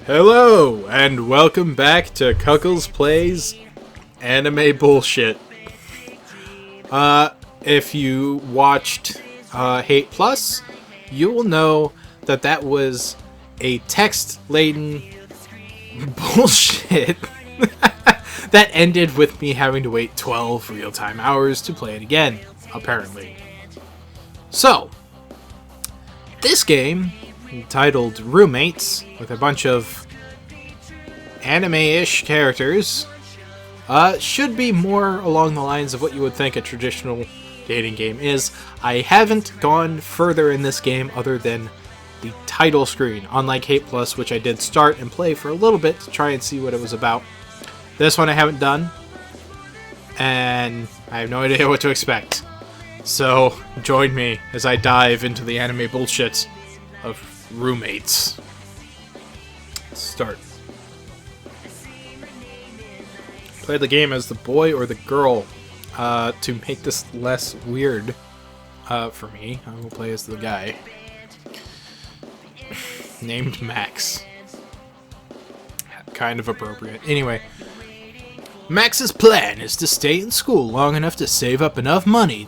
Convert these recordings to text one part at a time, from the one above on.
Hello, and welcome back to Kuckles Plays Anime Bullshit. If you watched Hate Plus, you will know that that was a text-laden bullshit that ended with me having to wait 12 real-time hours to play it again, apparently. So, this game, titled Roommates, with a bunch of anime-ish characters, should be more along the lines of what you would think a traditional dating game is. I haven't gone further in this game other than the title screen, unlike Hate Plus, which I did start and play for a little bit to try and see what it was about. This one I haven't done, and I have no idea what to expect. So, join me as I dive into the anime bullshit of Roommates. Let's start. Play the game as the boy or the girl. To make this less weird for me, I will play as the guy. Named Max. Kind of appropriate. Anyway. Max's plan is to stay in school long enough to save up enough money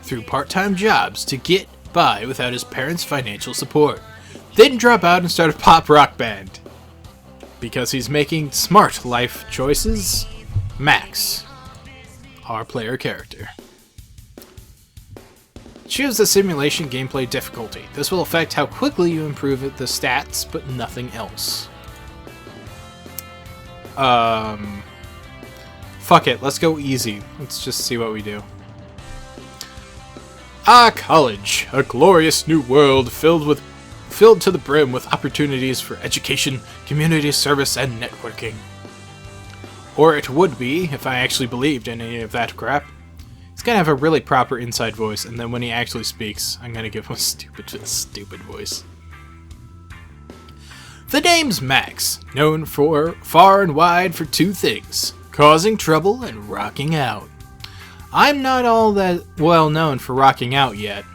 through part-time jobs to get by without his parents' financial support. Then drop out and start a pop rock band. Because he's making smart life choices, Max, our player character. Choose the simulation gameplay difficulty. This will affect how quickly you improve the stats, but nothing else. Fuck it, let's go easy. Let's just see what we do. College, a glorious new world filled to the brim with opportunities for education, community service, and networking. Or it would be, if I actually believed in any of that crap. He's gonna have a really proper inside voice, and then when he actually speaks, I'm gonna give him a stupid voice. The name's Max, known for far and wide for two things: causing trouble and rocking out. I'm not all that well known for rocking out yet.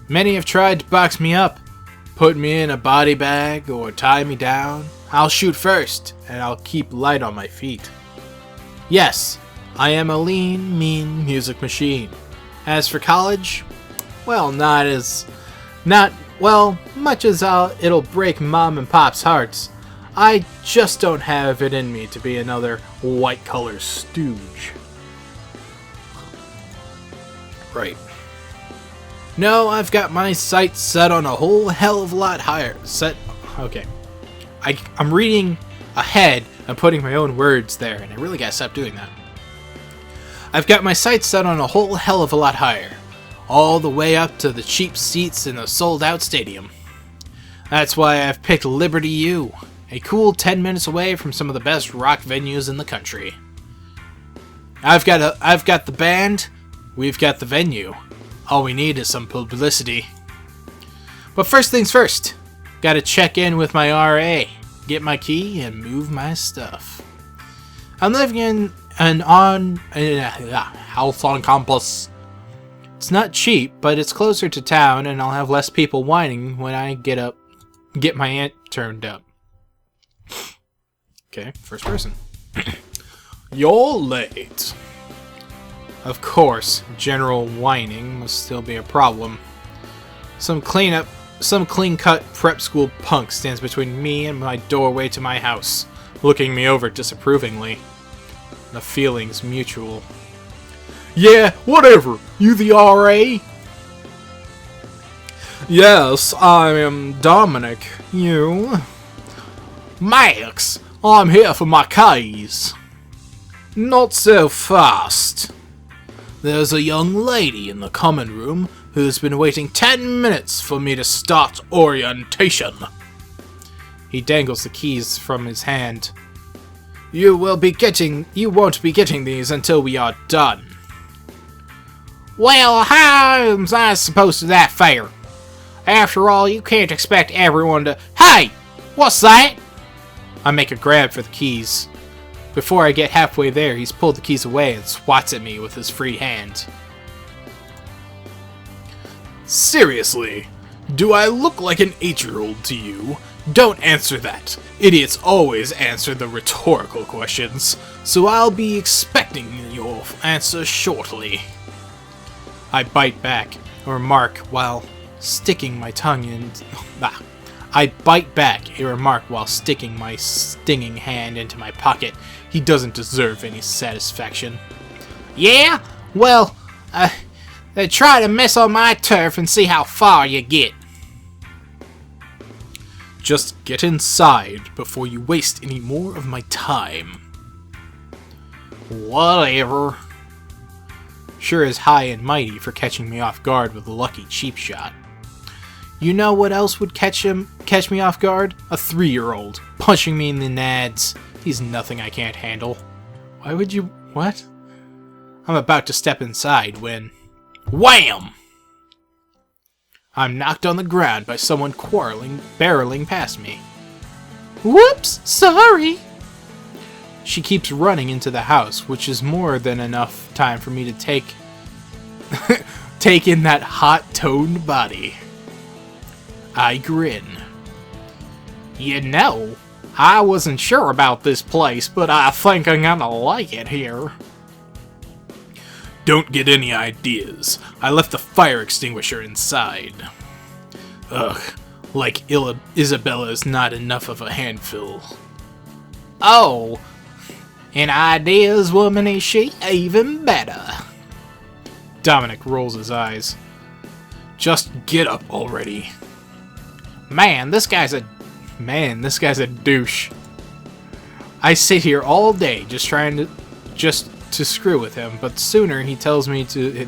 Many have tried to box me up, put me in a body bag, or tie me down. I'll shoot first, and I'll keep light on my feet. Yes, I am a lean, mean music machine. As for college, well, much as it'll break Mom and Pop's hearts, I just don't have it in me to be another white-collar stooge. Right. No, I've got my sights set on a whole hell of a lot higher. Okay. I'm reading ahead and putting my own words there, and I really gotta stop doing that. I've got my sights set on a whole hell of a lot higher. All the way up to the cheap seats in a sold-out stadium. That's why I've picked Liberty U, a cool 10 minutes away from some of the best rock venues in the country. I've got the band, we've got the venue. All we need is some publicity. But first things first, gotta check in with my RA, get my key, and move my stuff. I'm living in house on campus. It's not cheap, but it's closer to town, and I'll have less people whining when I get my amp turned up. Okay, first person. You're late. Of course, general whining must still be a problem. Some clean-cut prep school punk stands between me and my doorway to my house, looking me over disapprovingly. The feeling's mutual. Yeah, whatever. You the RA? Yes, I am Dominic. You? Max, I'm here for my keys. Not so fast. There's a young lady in the common room who's been waiting 10 minutes for me to start orientation. He dangles the keys from his hand. You won't be getting these until we are done. Well, how's I supposed to that fair? After all, you can't expect everyone to... Hey! What's that? I make a grab for the keys. Before I get halfway there, he's pulled the keys away and swats at me with his free hand. Seriously, Do I look like an 8-year-old to you? Don't answer that. Idiots always answer the rhetorical questions, so I'll be expecting your answer shortly. I bite back, a remark while sticking my tongue in... I bite back, a remark while sticking my stinging hand into my pocket. He doesn't deserve any satisfaction. Yeah? Well, try to mess on my turf and see how far you get. Just get inside before you waste any more of my time. Whatever. Sure is high and mighty for catching me off guard with a lucky cheap shot. You know what else would catch me off guard? A 3-year-old, punching me in the nads. He's nothing I can't handle. Why would you... what? I'm about to step inside when... wham! I'm knocked on the ground by someone barreling past me. Whoops! Sorry! She keeps running into the house, which is more than enough time for me to take in that hot-toned body. I grin. You know, I wasn't sure about this place, but I think I'm gonna like it here. Don't get any ideas. I left the fire extinguisher inside. Ugh, like Isabella's not enough of a handful. Oh, an ideas woman is she? Even better. Dominic rolls his eyes. Just get up already. Man, this guy's a douche. I sit here all day just trying to screw with him, but sooner he tells me to...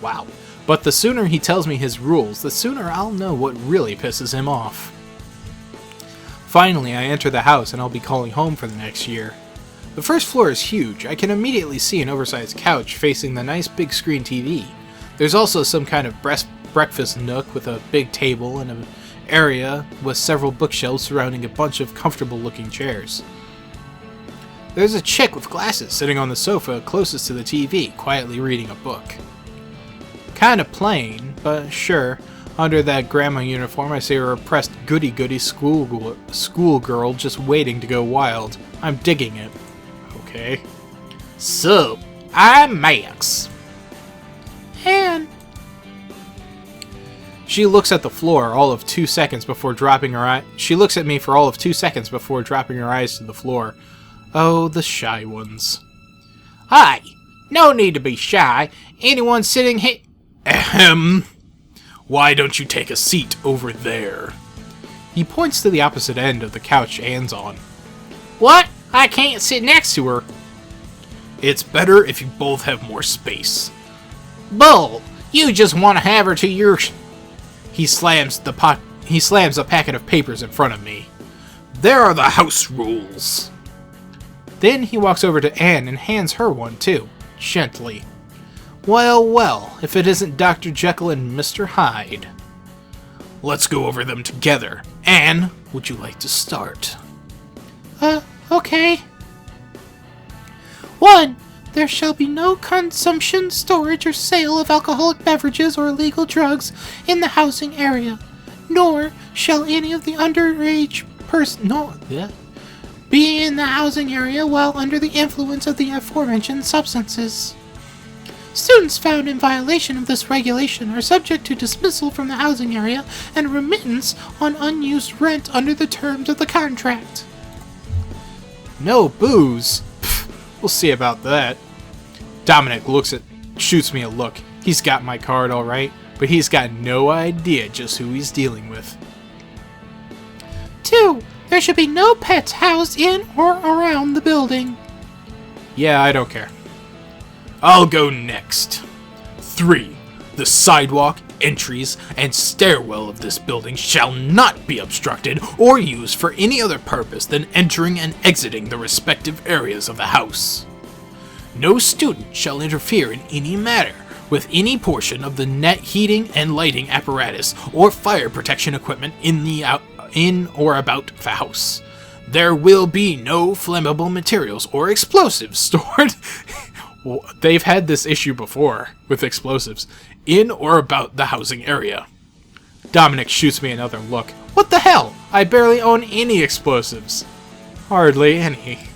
wow. But the sooner he tells me his rules, the sooner I'll know what really pisses him off. Finally, I enter the house and I'll be calling home for the next year. The first floor is huge. I can immediately see an oversized couch facing the nice big screen TV. There's also some kind of breakfast nook with a big table and an area with several bookshelves surrounding a bunch of comfortable looking chairs. There's a chick with glasses sitting on the sofa closest to the TV, quietly reading a book. Kinda plain, but sure, under that grandma uniform I see a repressed goody-goody schoolgirl just waiting to go wild. I'm digging it. Okay. So, I'm Max. And... she looks at the floor all of 2 seconds before dropping her eye. She looks at me for all of 2 seconds before dropping her eyes to the floor. Oh, the shy ones. Hi! No need to be shy. Anyone sitting here... Ahem. Why don't you take a seat over there? He points to the opposite end of the couch Anne's on. What? I can't sit next to her. It's better if you both have more space. Bull! You just want to have her to your... He slams a packet of papers in front of me. There are the house rules. Then he walks over to Anne and hands her one too, gently. Well, well, if it isn't Dr. Jekyll and Mr. Hyde. Let's go over them together. Anne, would you like to start? Okay. 1. There shall be no consumption, storage, or sale of alcoholic beverages or illegal drugs in the housing area, nor shall any of the underage be in the housing area while under the influence of the aforementioned substances. Students found in violation of this regulation are subject to dismissal from the housing area and remittance on unused rent under the terms of the contract. No booze? Pfft, we'll see about that. Dominic shoots me a look. He's got my card alright, but he's got no idea just who he's dealing with. 2. There should be no pets housed in or around the building. Yeah, I don't care. I'll go next. 3. The sidewalk, entries, and stairwell of this building shall not be obstructed or used for any other purpose than entering and exiting the respective areas of the house. No student shall interfere in any manner with any portion of the net heating and lighting apparatus or fire protection equipment in or about the house. There will be no flammable materials or explosives stored. They've had this issue before with explosives. In or about the housing area. Dominic shoots me another look. What the hell? I barely own any explosives. Hardly any.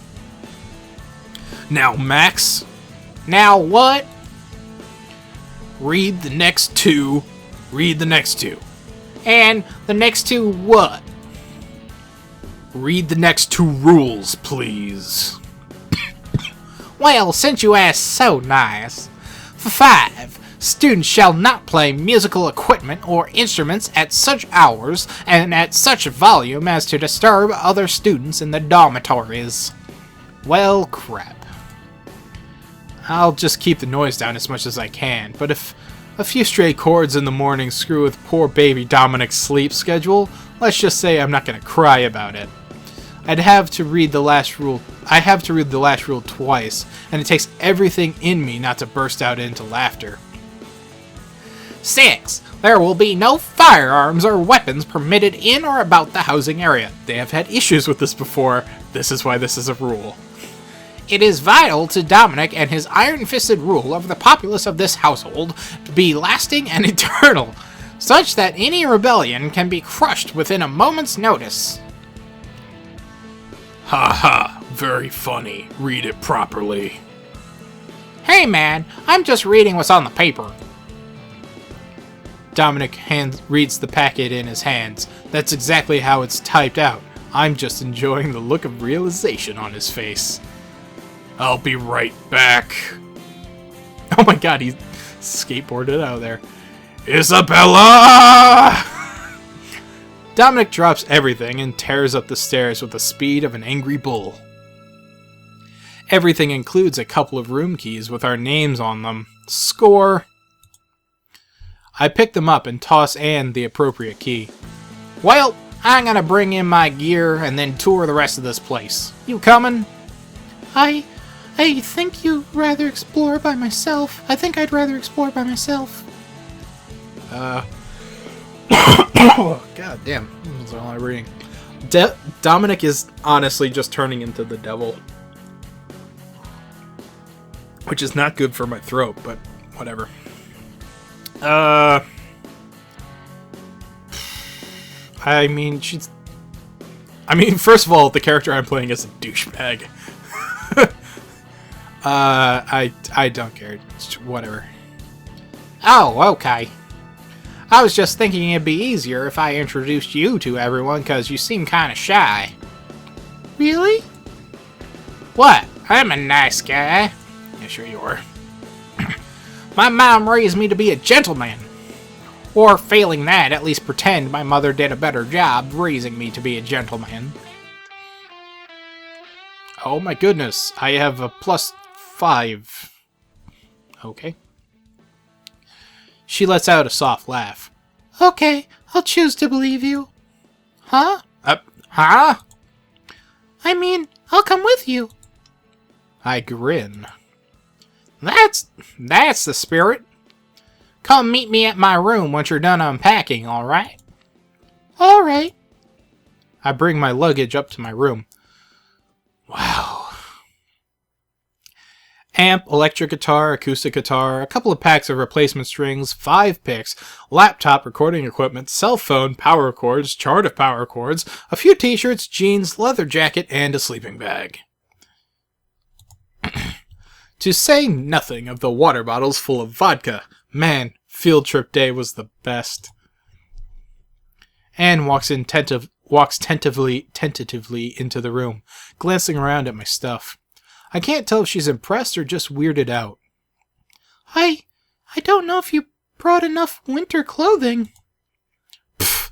Now, Max. Now what? Read the next two. Read the next two. And the next two what? Read the next two rules, please. Well, since you asked so nice. For 5, students shall not play musical equipment or instruments at such hours and at such volume as to disturb other students in the dormitories. Well, crap. I'll just keep the noise down as much as I can, but if a few stray chords in the morning screw with poor baby Dominic's sleep schedule, let's just say I'm not going to cry about it. I have to read the last rule twice, and it takes everything in me not to burst out into laughter. 6. There will be no firearms or weapons permitted in or about the housing area. They have had issues with this before. This is why this is a rule. It is vital to Dominic and his iron-fisted rule over the populace of this household to be lasting and eternal, such that any rebellion can be crushed within a moment's notice. Ha ha, very funny. Read it properly. Hey man, I'm just reading what's on the paper. Dominic reads the packet in his hands. That's exactly how it's typed out. I'm just enjoying the look of realization on his face. I'll be right back. Oh my god, he skateboarded out of there. Isabella! Dominic drops everything and tears up the stairs with the speed of an angry bull. Everything includes a couple of room keys with our names on them. Score! I pick them up and toss Anne the appropriate key. Well, I'm gonna bring in my gear and then tour the rest of this place. You coming? I think you'd rather explore by myself. I think I'd rather explore by myself. God damn. That's all I'm reading. Dominic is honestly just turning into the devil. Which is not good for my throat, but whatever. First of all, the character I'm playing is a douchebag. I don't care. It's whatever. Oh, okay. I was just thinking it'd be easier if I introduced you to everyone, because you seem kind of shy. Really? What? I'm a nice guy. Yeah, sure you are. My mom raised me to be a gentleman. Or failing that, at least pretend my mother did a better job raising me to be a gentleman. Oh my goodness, I have a +5. Okay. She lets out a soft laugh. Okay, I'll choose to believe you. Huh? Huh? I mean, I'll come with you. I grin. That's the spirit. Come meet me at my room once you're done unpacking, alright? Alright. I bring my luggage up to my room. Wow. Amp, electric guitar, acoustic guitar, a couple of packs of replacement strings, 5 picks, laptop, recording equipment, cell phone, power cords, chart of power cords, a few t-shirts, jeans, leather jacket, and a sleeping bag. To say nothing of the water bottles full of vodka. Man, field trip day was the best. Anne walks tentatively into the room, glancing around at my stuff. I can't tell if she's impressed or just weirded out. I don't know if you brought enough winter clothing. Pfft,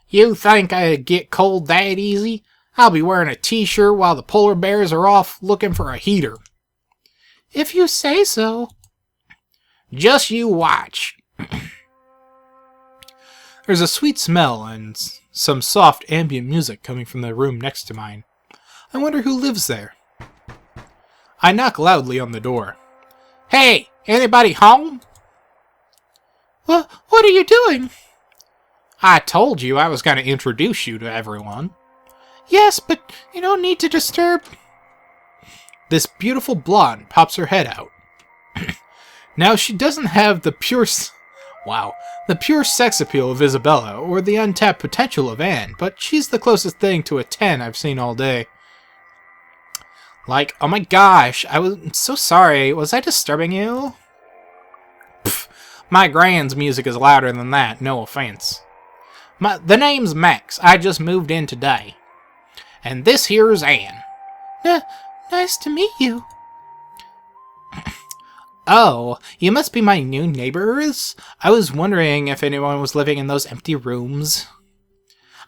you think I'd get cold that easy? I'll be wearing a t-shirt while the polar bears are off looking for a heater. If you say so. Just you watch. There's a sweet smell and some soft ambient music coming from the room next to mine. I wonder who lives there. I knock loudly on the door. Hey, anybody home? What are you doing? I told you I was going to introduce you to everyone. Yes, but you don't need to disturb. This beautiful blonde pops her head out. Now, she doesn't have the the pure sex appeal of Isabella, or the untapped potential of Anne, but she's the closest thing to a 10 I've seen all day. Like, oh my gosh, I'm so sorry, was I disturbing you? Pfft, my grand's music is louder than that, no offense. The name's Max, I just moved in today. And this here's Anne. Nice to meet you. Oh, you must be my new neighbors? I was wondering if anyone was living in those empty rooms.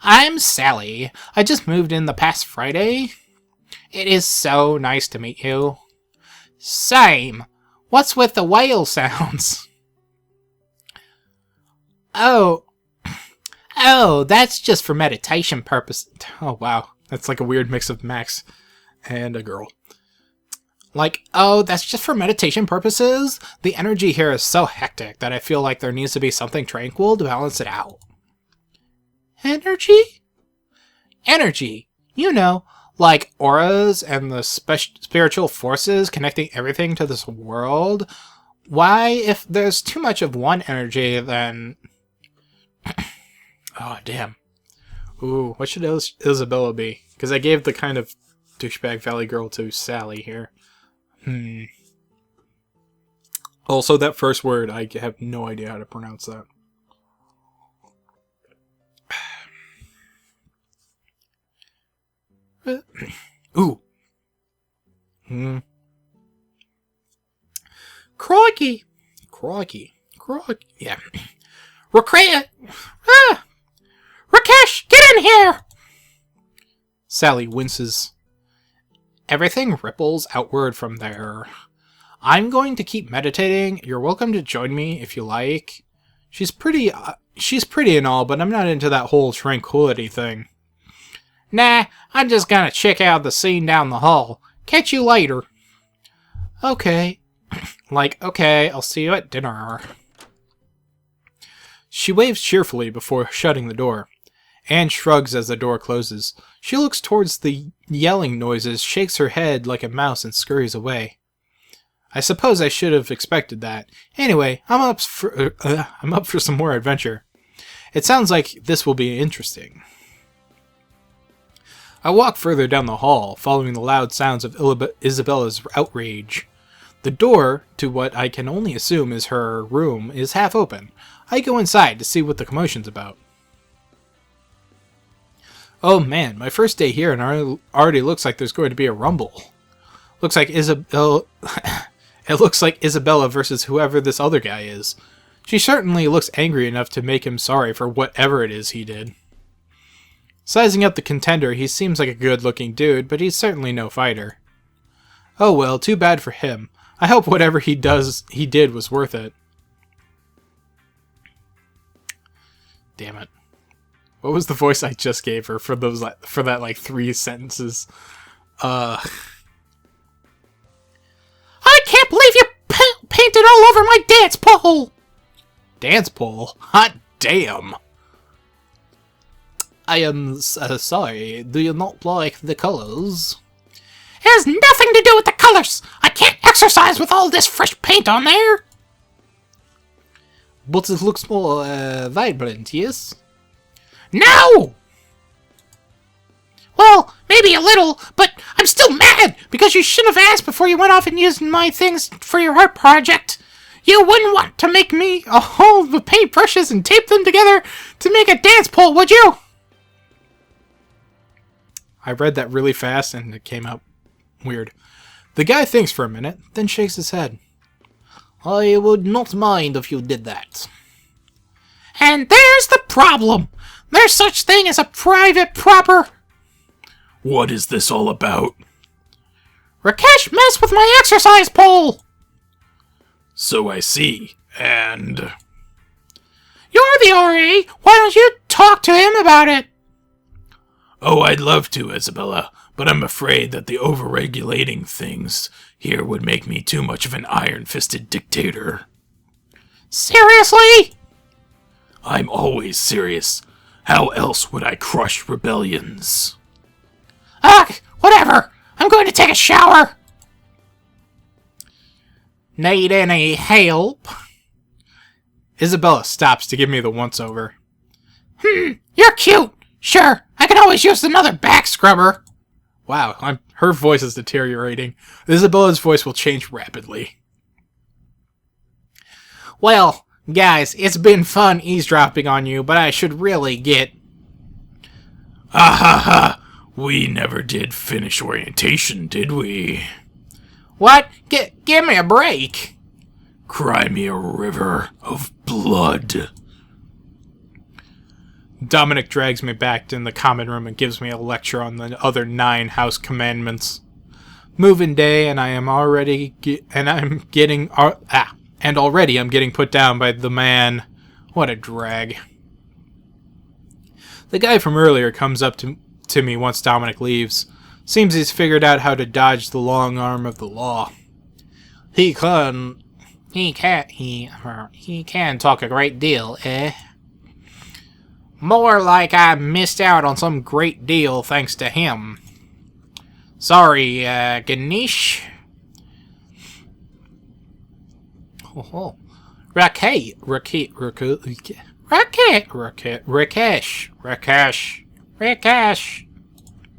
I'm Sally. I just moved in the past Friday. It is so nice to meet you. Same. What's with the whale sounds? Oh, that's just for meditation purposes. Oh, wow. That's like a weird mix of Max and a girl. Like, oh, that's just for meditation purposes? The energy here is so hectic that I feel like there needs to be something tranquil to balance it out. Energy? Energy. You know, like auras and the spiritual forces connecting everything to this world. Why, if there's too much of one energy, then... Oh, damn. Ooh, what should Isabella be? Because I gave the kind of douchebag valley girl to Sally here. Also, that first word, I have no idea how to pronounce that. Ooh. Crikey. Yeah. Rakesh, get in here! Sally winces. Everything ripples outward from there. I'm going to keep meditating. You're welcome to join me if you like. She's pretty and all, but I'm not into that whole tranquility thing. Nah, I'm just gonna check out the scene down the hall. Catch you later. Okay. Okay, I'll see you at dinner. She waves cheerfully before shutting the door. Anne shrugs as the door closes. She looks towards the yelling noises, shakes her head like a mouse, and scurries away. I suppose I should have expected that. Anyway, I'm up for some more adventure. It sounds like this will be interesting. I walk further down the hall, following the loud sounds of Isabella's outrage. The door to what I can only assume is her room is half open. I go inside to see what the commotion's about. Oh man, my first day here and already looks like there's going to be a rumble. Looks like Isabella... It looks like Isabella versus whoever this other guy is. She certainly looks angry enough to make him sorry for whatever it is he did. Sizing up the contender, he seems like a good-looking dude, but he's certainly no fighter. Oh well, too bad for him. I hope whatever he did was worth it. Damn it. What was the voice I just gave her for that like 3 sentences? I can't believe you painted all over my dance pole! Dance pole? Hot damn! I am sorry, do you not like the colors? It has nothing to do with the colors! I can't exercise with all this fresh paint on there! But it looks more vibrant, yes? No! Well, maybe a little, but I'm still mad because you should have asked before you went off and used my things for your art project. You wouldn't want to make me a hole with paintbrushes and tape them together to make a dance pole, would you? I read that really fast and it came out weird. The guy thinks for a minute, then shakes his head. I would not mind if you did that. And there's the problem. There's such thing as a private proper... What is this all about? Rakesh messed with my exercise pole! So I see, and... You're the RA! Why don't you talk to him about it? Oh, I'd love to, Isabella, but I'm afraid that the overregulating things here would make me too much of an iron-fisted dictator. Seriously? I'm always serious. How else would I crush rebellions? Ugh, whatever. I'm going to take a shower. Need any help? Isabella stops to give me the once-over. You're cute! Sure, I can always use another back scrubber! Wow, her voice is deteriorating. Isabella's voice will change rapidly. Well, guys, it's been fun eavesdropping on you, but I should really get... Ah ha ha! We never did finish orientation, did we? What? Give me a break! Cry me a river of blood. Dominic drags me back in the common room and gives me a lecture on the other 9 house commandments. Move-in day, and I am already I'm getting put down by the man. What a drag. The guy from earlier comes up to me once Dominic leaves. Seems he's figured out how to dodge the long arm of the law. He can talk a great deal, eh? More like I missed out on some great deal thanks to him. Sorry, Ganesh. Rakesh.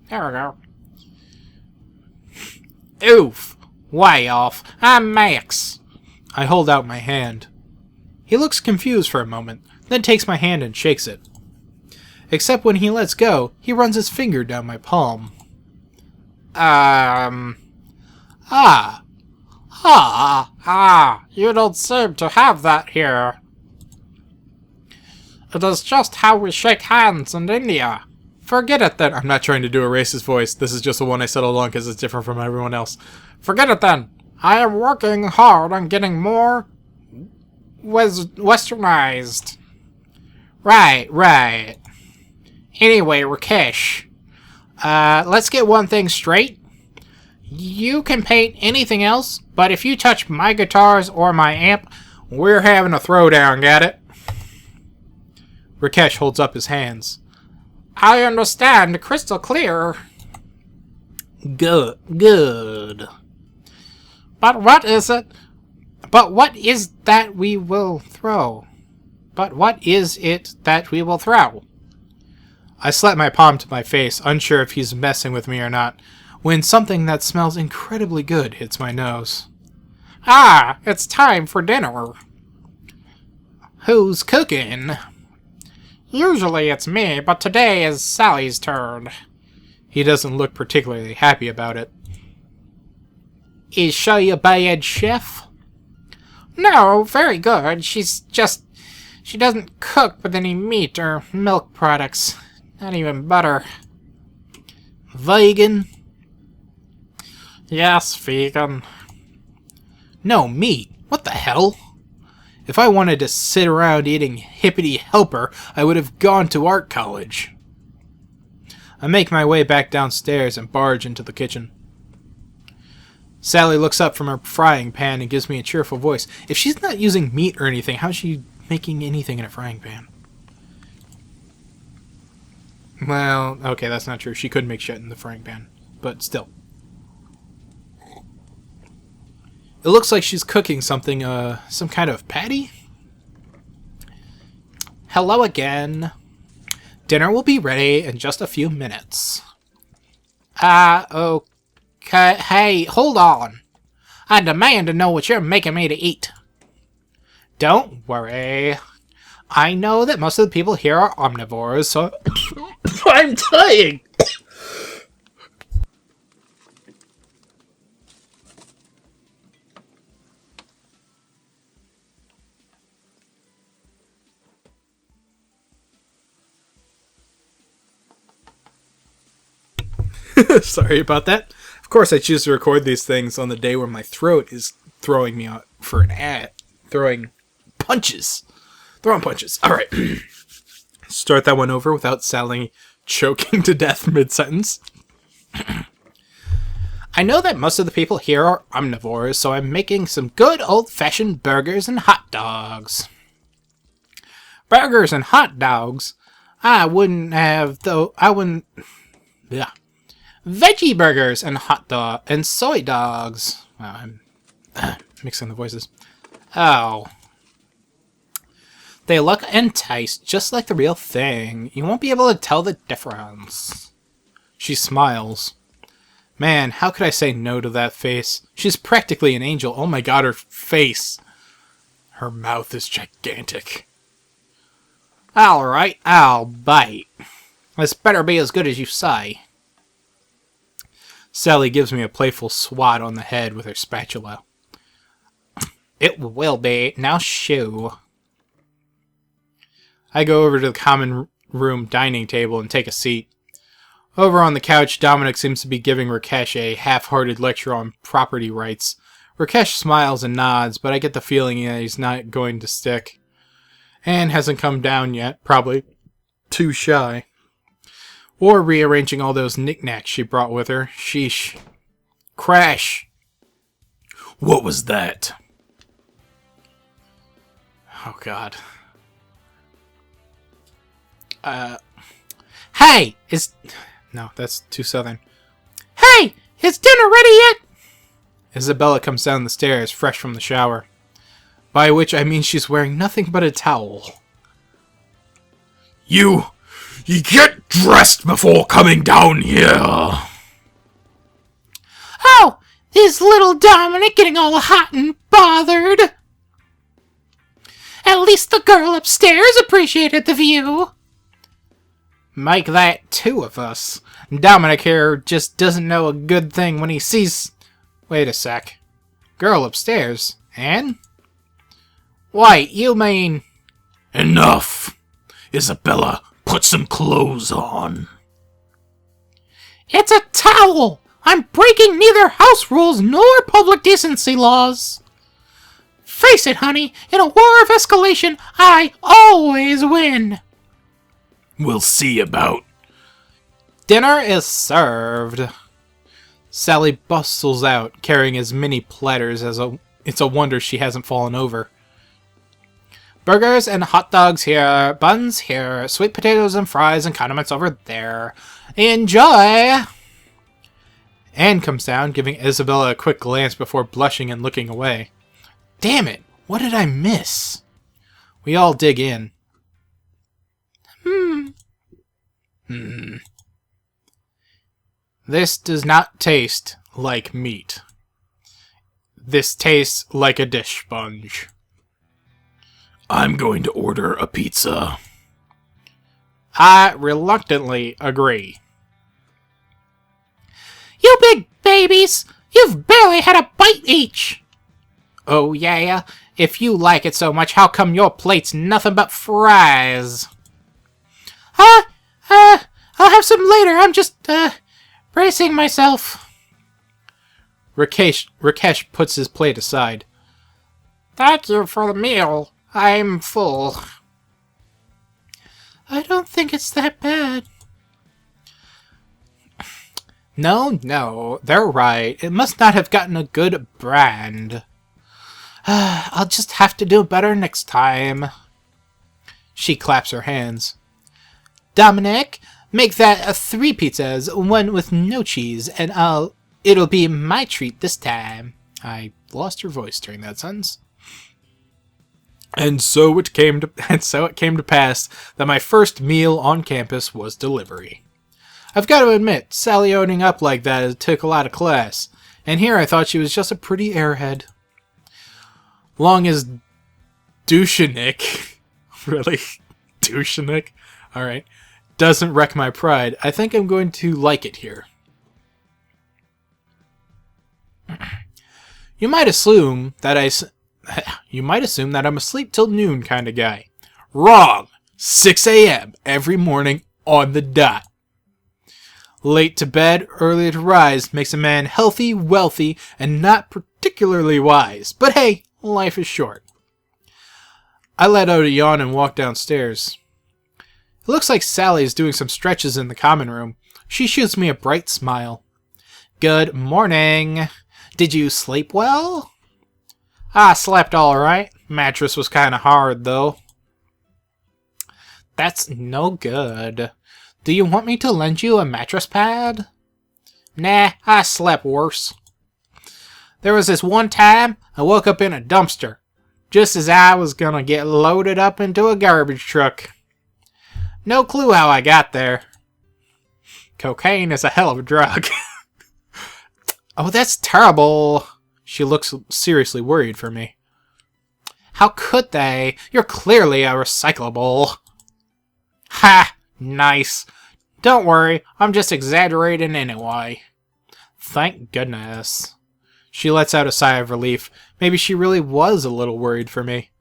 There we go. Oof. Way off. I'm Max. I hold out my hand. He looks confused for a moment, then takes my hand and shakes it. Except when he lets go, he runs his finger down my palm. You don't seem to have that here. It is just how we shake hands in India. Forget it then. I'm not trying to do a racist voice. This is just the one I settled on because it's different from everyone else. Forget it then. I am working hard on getting more westernized. Right. Anyway, Rakesh, let's get one thing straight. You can paint anything else, but if you touch my guitars or my amp, we're having a throwdown, got it? Rakesh holds up his hands. I understand, crystal clear. Good. But what is it? But what is that we will throw? I slap my palm to my face, unsure if he's messing with me or not, when something that smells incredibly good hits my nose. Ah, it's time for dinner. Who's cooking? Usually it's me, but today is Sally's turn. He doesn't look particularly happy about it. Is she a bad chef? No, very good. She doesn't cook with any meat or milk products. Not even butter. Vegan? Yes, vegan. No meat. What the hell? If I wanted to sit around eating hippity helper, I would have gone to art college. I make my way back downstairs and barge into the kitchen. Sally looks up from her frying pan and gives me a cheerful voice. If she's not using meat or anything, how's she making anything in a frying pan? Well, okay, that's not true. She could make shit in the frying pan, but still. It looks like she's cooking something, some kind of patty? Hello again. Dinner will be ready in just a few minutes. Okay. Hey, hold on. I demand to know what you're making me to eat. Don't worry. I know that most of the people here are omnivores, so... I'm dying! Sorry about that. Of course, I choose to record these things on the day where my throat is throwing me out for an ad. Throwing punches. Throwing punches. All right. Start that one over without Sally choking to death mid-sentence. I know that most of the people here are omnivores, so I'm making some good old-fashioned burgers and hot dogs. Burgers and hot dogs? I wouldn't have, though. I wouldn't... Yeah. Veggie burgers and hot dog and soy dogs. Well, I'm Mixing the voices. Oh. They look and taste just like the real thing. You won't be able to tell the difference. She smiles. Man, how could I say no to that face? She's practically an angel. Oh my god, her face. Her mouth is gigantic. Alright, I'll bite. This better be as good as you say. Sally gives me a playful swat on the head with her spatula. It will be. Now shoo. I go over to the common room dining table and take a seat. Over on the couch, Dominic seems to be giving Rakesh a half-hearted lecture on property rights. Rakesh smiles and nods, but I get the feeling that he's not going to stick. Anne hasn't come down yet, probably too shy. Or rearranging all those knickknacks she brought with her. Sheesh. Crash! What was that? Oh, God. Hey! No, that's too southern. Hey! Is dinner ready yet? Isabella comes down the stairs, fresh from the shower. By which I mean she's wearing nothing but a towel. You get dressed before coming down here. Oh! Is little Dominic getting all hot and bothered? At least the girl upstairs appreciated the view. Make that two of us. Dominic here just doesn't know a good thing when he sees... Wait a sec. Girl upstairs? Anne? Wait, you mean... Enough. Isabella, put some clothes on. It's a towel! I'm breaking neither house rules nor public decency laws. Face it, honey, in a war of escalation, I always win. We'll see about... Dinner is served. Sally bustles out, carrying as many platters as it's a wonder she hasn't fallen over. Burgers and hot dogs here, buns here, sweet potatoes and fries and condiments over there. Enjoy! Anne comes down, giving Isabella a quick glance before blushing and looking away. Damn it! What did I miss? We all dig in. This does not taste like meat. This tastes like a dish sponge. I'm going to order a pizza. I reluctantly agree. You big babies! You've barely had a bite each! Oh yeah? If you like it so much, how come your plate's nothing but fries? I'll have some later. I'm just, bracing myself. Rakesh puts his plate aside. Thank you for the meal. I'm full. I don't think it's that bad. No, they're right. It must not have gotten a good brand. I'll just have to do better next time. She claps her hands. Dominic, make that 3 pizzas, 1 with no cheese, and it'll be my treat this time. I lost her voice during that sentence. And so it came to pass that my first meal on campus was delivery. I've got to admit, Sally owning up like that took a lot of class, and here I thought she was just a pretty airhead. Long as douchenik, really? Douchenik? Alright. Doesn't wreck my pride, I think I'm going to like it here. You might assume that I'm a sleep till noon kind of guy. Wrong! 6 a.m. every morning on the dot. Late to bed, early to rise makes a man healthy, wealthy, and not particularly wise. But hey, life is short. I let out a yawn and walk downstairs. It looks like Sally's doing some stretches in the common room. She shoots me a bright smile. Good morning. Did you sleep well? I slept all right. Mattress was kind of hard, though. That's no good. Do you want me to lend you a mattress pad? Nah, I slept worse. There was this one time I woke up in a dumpster, just as I was gonna get loaded up into a garbage truck. No clue how I got there. Cocaine is a hell of a drug. Oh, that's terrible. She looks seriously worried for me. How could they? You're clearly a recyclable. Ha! Nice. Don't worry, I'm just exaggerating anyway. Thank goodness. She lets out a sigh of relief. Maybe she really was a little worried for me.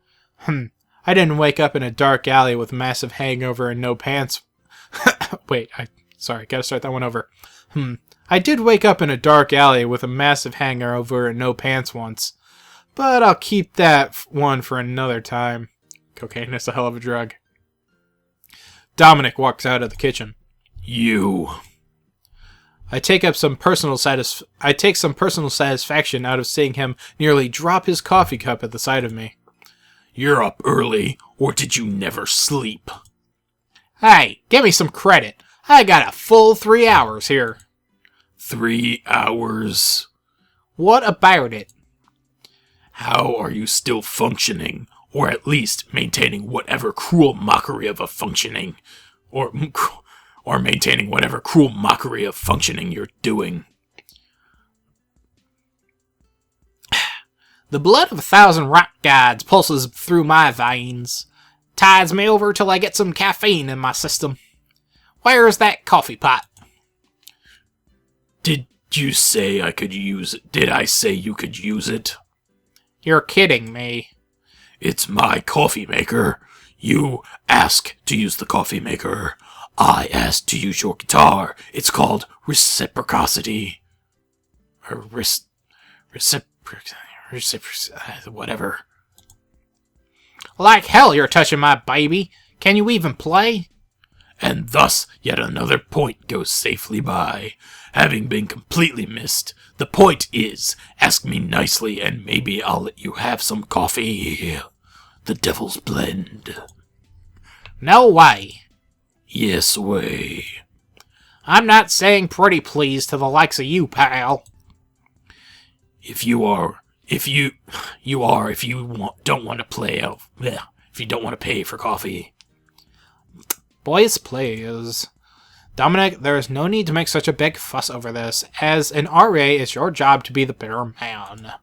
I didn't wake up in a dark alley with a massive hangover and no pants. Wait, sorry, gotta start that one over. I did wake up in a dark alley with a massive hangover and no pants once. But I'll keep that one for another time. Cocaine is a hell of a drug. Dominic walks out of the kitchen. You. I take some personal satisfaction out of seeing him nearly drop his coffee cup at the sight of me. You're up early, or did you never sleep? Hey, give me some credit. I got a full 3 hours here. 3 hours? What about it? How are you still functioning, or at least maintaining whatever cruel mockery of a functioning, or maintaining whatever cruel mockery of functioning you're doing? The blood of 1,000 rock gods pulses through my veins. Tides me over till I get some caffeine in my system. Where is that coffee pot? Did you say I could use it? Did I say you could use it? You're kidding me. It's my coffee maker. You ask to use the coffee maker. I ask to use your guitar. It's called reciprocity. Or whatever. Like hell you're touching my baby. Can you even play? And thus yet another point goes safely by. Having been completely missed, the point is, ask me nicely and maybe I'll let you have some coffee. The devil's blend. No way. Yes way. I'm not saying pretty please to the likes of you, pal. If you don't want to play out, if you don't want to pay for coffee. Boys, please. Dominic, there is no need to make such a big fuss over this. As an RA, it's your job to be the better man.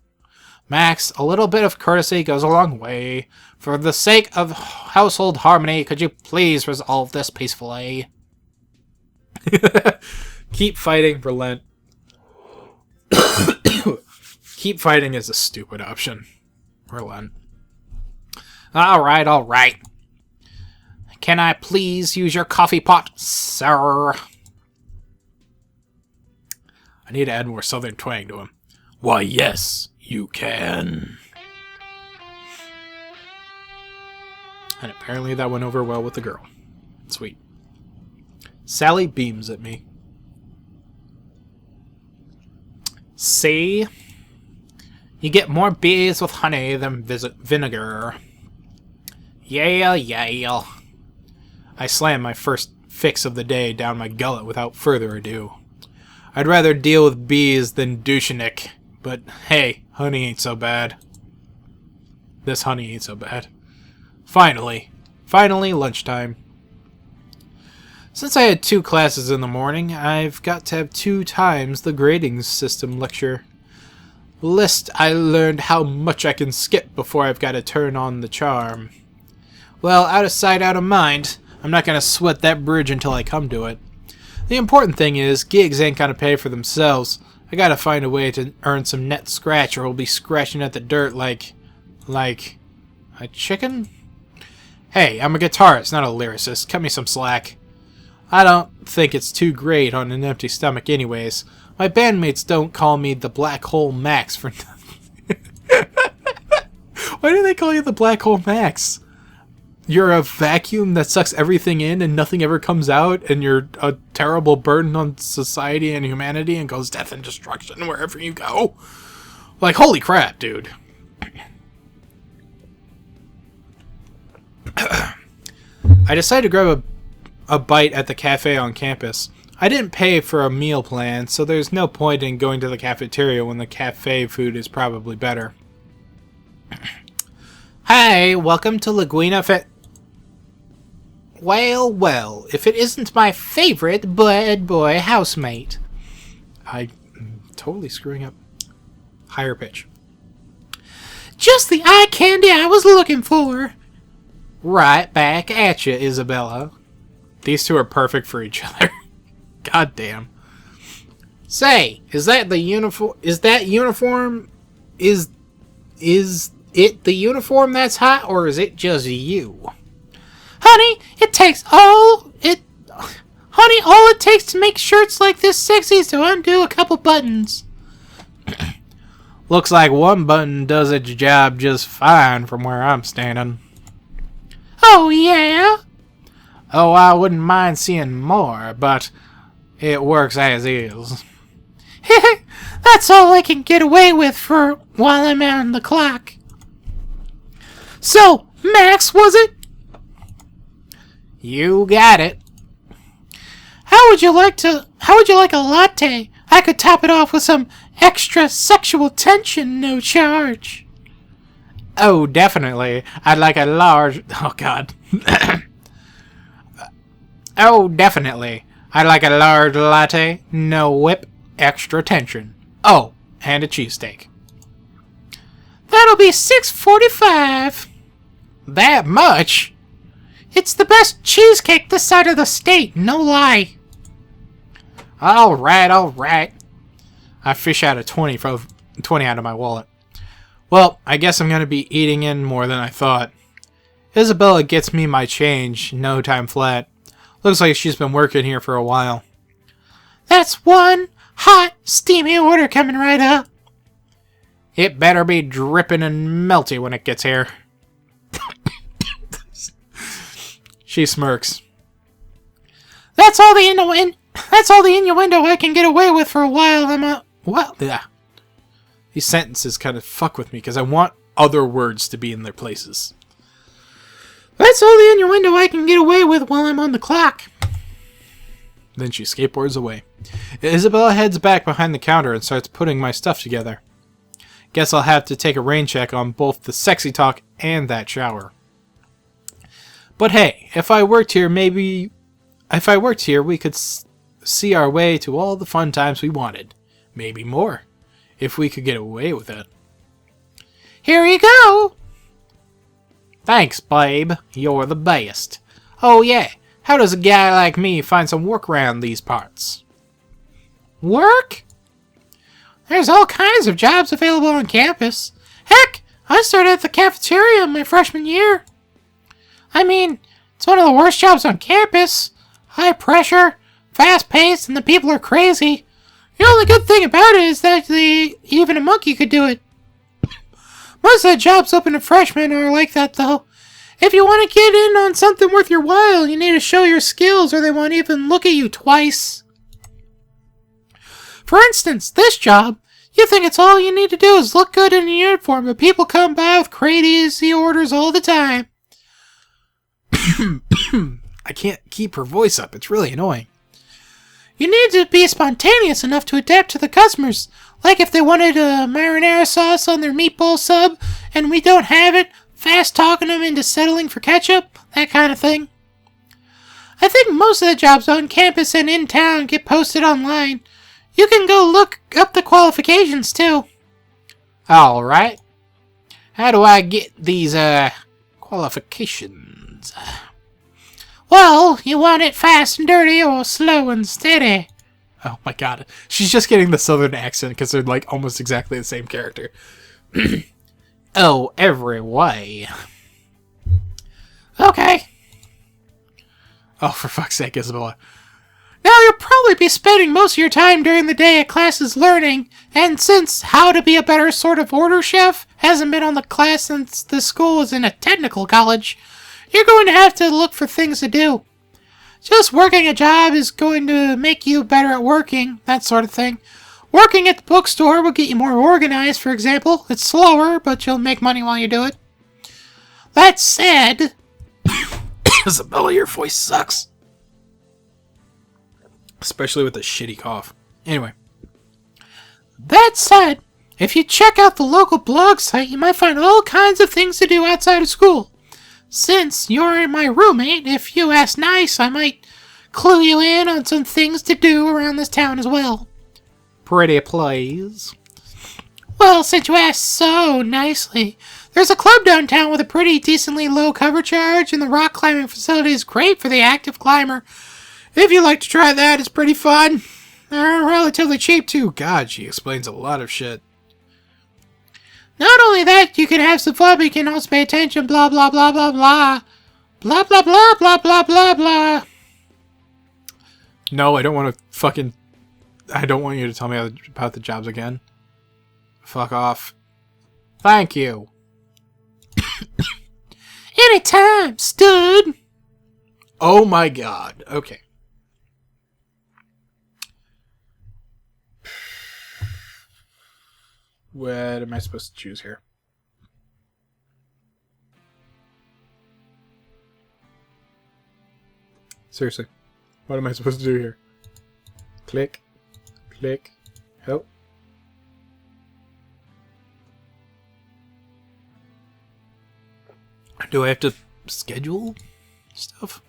Max, a little bit of courtesy goes a long way. For the sake of household harmony, could you please resolve this peacefully? Keep fighting, relent. Keep fighting is a stupid option. Relent. Alright. Can I please use your coffee pot, sir? I need to add more southern twang to him. Why, yes, you can. And apparently that went over well with the girl. Sweet. Sally beams at me. See? You get more bees with honey than vinegar. Yeah. I slam my first fix of the day down my gullet without further ado. I'd rather deal with bees than douchenik, but hey, honey ain't so bad. This honey ain't so bad. Finally, lunchtime. Since I had 2 classes in the morning, I've got to have 2 times the grading system lecture. List, I learned how much I can skip before I've got to turn on the charm. Well, out of sight, out of mind. I'm not going to sweat that bridge until I come to it. The important thing is, gigs ain't going to pay for themselves. I got to find a way to earn some net scratch or we'll be scratching at the dirt like a chicken? Hey, I'm a guitarist, not a lyricist. Cut me some slack. I don't think it's too great on an empty stomach anyways. My bandmates don't call me the Black Hole Max for nothing. Why do they call you the Black Hole Max? You're a vacuum that sucks everything in and nothing ever comes out, and you're a terrible burden on society and humanity and cause death and destruction wherever you go. Like, holy crap, dude. I decided to grab a bite at the cafe on campus. I didn't pay for a meal plan, so there's no point in going to the cafeteria when the cafe food is probably better. Hey, welcome to Laguina Well, if it isn't my favorite bad boy housemate. I'm totally screwing up. Higher pitch. Just the eye candy I was looking for. Right back at you, Isabella. These two are perfect for each other. God damn. Say, is that the uniform? Is that uniform? Is it the uniform that's hot, or is it just you? Honey, all it takes to make shirts like this sexy is to undo a couple buttons. Looks like one button does its job just fine from where I'm standing. Oh, yeah? Oh, I wouldn't mind seeing more, but it works as is. That's all I can get away with for while I'm on the clock. So, Max, was it? You got it. How would you like a latte? I could top it off with some extra sexual tension, no charge. Oh, definitely. I'd like a large... Oh, God. Oh, definitely. I'd like a large latte, no whip, extra tension. Oh, and a cheesesteak. That'll be $6.45. That much? It's the best cheesecake this side of the state, no lie. All right. I fish out a 20 out of my wallet. Well, I guess I'm going to be eating in more than I thought. Isabella gets me my change, no time flat. Looks like she's been working here for a while. That's one hot, steamy order coming right up. It better be dripping and melty when it gets here. She smirks. That's all the innuendo I can get away with for a while. What? Yeah. These sentences kind of fuck with me because I want other words to be in their places. That's all the innuendo I can get away with while I'm on the clock. Then she skateboards away. Isabella heads back behind the counter and starts putting my stuff together. Guess I'll have to take a rain check on both the sexy talk and that shower. But hey, if I worked here, we could see our way to all the fun times we wanted. Maybe more, if we could get away with it. Here you go! Thanks, babe. You're the best. Oh yeah, how does a guy like me find some work around these parts? Work? There's all kinds of jobs available on campus. Heck, I started at the cafeteria in my freshman year. I mean, it's one of the worst jobs on campus. High pressure, fast paced, and the people are crazy. The only good thing about it is that even a monkey could do it. Most of the jobs open to freshmen are like that, though. If you want to get in on something worth your while, you need to show your skills or they won't even look at you twice. For instance, this job, you think it's all you need to do is look good in a uniform, but people come by with crazy orders all the time. I can't keep her voice up. It's really annoying. You need to be spontaneous enough to adapt to the customers. Like if they wanted a marinara sauce on their meatball sub and we don't have it, fast talking them into settling for ketchup, that kind of thing. I think most of the jobs on campus and in town get posted online. You can go look up the qualifications too. Alright. How do I get these qualifications? Well, you want it fast and dirty or slow and steady? Oh my god. She's just getting the southern accent because they're like almost exactly the same character. Oh, every way. Okay. Oh, for fuck's sake, Isabella. Now you'll probably be spending most of your time during the day at classes learning, and since How to Be a Better Sort of Order Chef hasn't been on the class since the school was in a technical college, you're going to have to look for things to do. Just working a job is going to make you better at working, that sort of thing. Working at the bookstore will get you more organized, for example. It's slower, but you'll make money while you do it. That said... Isabella, your voice sucks. Especially with a shitty cough. Anyway. That said, if you check out the local blog site, you might find all kinds of things to do outside of school. Since you're my roommate, if you ask nice, I might clue you in on some things to do around this town as well. Pretty please. Well, since you asked so nicely, there's a club downtown with a pretty decently low cover charge, and the rock climbing facility is great for the active climber. If you'd like to try that, it's pretty fun. They're relatively cheap, too. God, she explains a lot of shit. Not only that, you can have some fun, but you can also pay attention, blah, blah, blah, blah, blah. Blah, blah, blah, blah, blah, blah, blah. No, I don't want to fucking... I don't want you to tell me about the jobs again. Fuck off. Thank you. Anytime, stud. Oh my god. Okay. What am I supposed to choose here? Seriously. What am I supposed to do here? Click. Click. Help. Do I have to schedule stuff?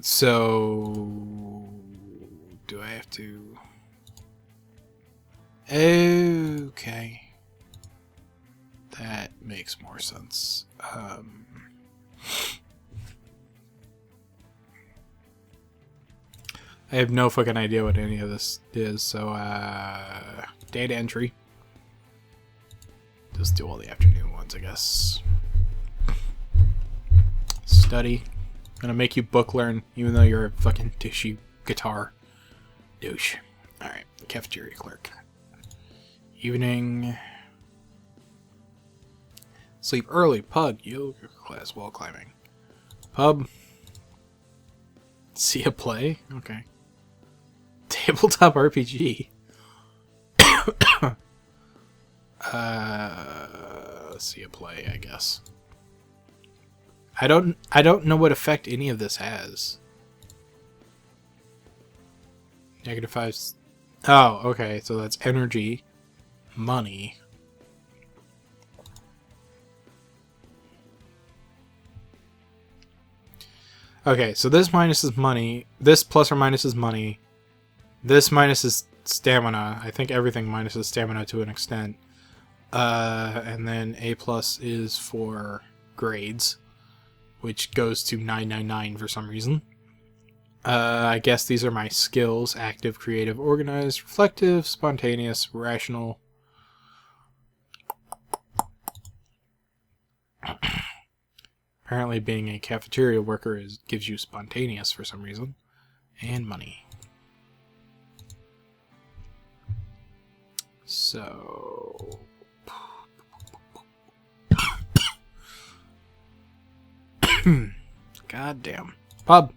So, do I have to... Okay. That makes more sense. I have no fucking idea what any of this is, so, data entry. Just do all the afternoon ones, I guess. Study. Gonna make you book learn, even though you're a fucking douchey guitar douche. Alright, cafeteria clerk. Evening. Sleep early, pub, yoga class, wall climbing. Pub. See a play? Okay. Tabletop RPG. See a play, I guess. I don't know what effect any of this has. -5. Oh, okay, so that's energy, money. Okay, so this minus is money. This plus or minus is money. This minus is stamina. I think everything minuses stamina to an extent. And then A plus is for grades, which goes to 999 for some reason. I guess these are my skills: active, creative, organized, reflective, spontaneous, rational. Apparently being a cafeteria worker gives you spontaneous for some reason. And money. So... God damn. Pub.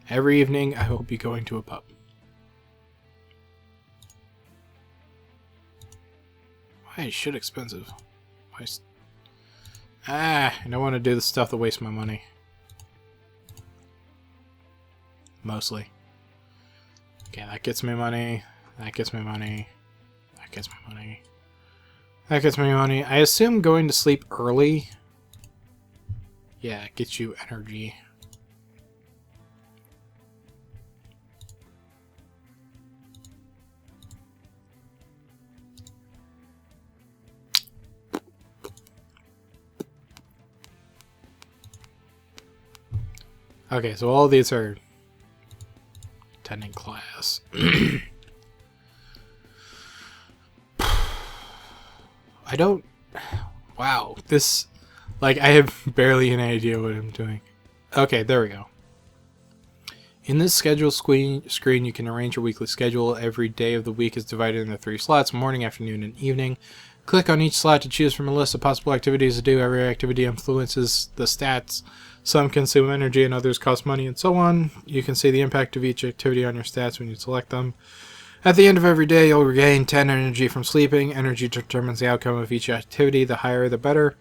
Every evening I will be going to a pub. Why is shit expensive? I don't want to do the stuff that wastes my money. Mostly. Okay, that gets me money. That gets me money. That gets me money. That gets me money. I assume going to sleep early... Yeah, it gets you energy. Okay, so all these are attending class. I don't... Wow, this... Like, I have barely any idea what I'm doing. Okay, there we go. In this schedule screen, you can arrange your weekly schedule. Every day of the week is divided into 3 slots: morning, afternoon, and evening. Click on each slot to choose from a list of possible activities to do. Every activity influences the stats. Some consume energy and others cost money and so on. You can see the impact of each activity on your stats when you select them. At the end of every day, you'll regain 10 energy from sleeping. Energy determines the outcome of each activity. The higher, the better.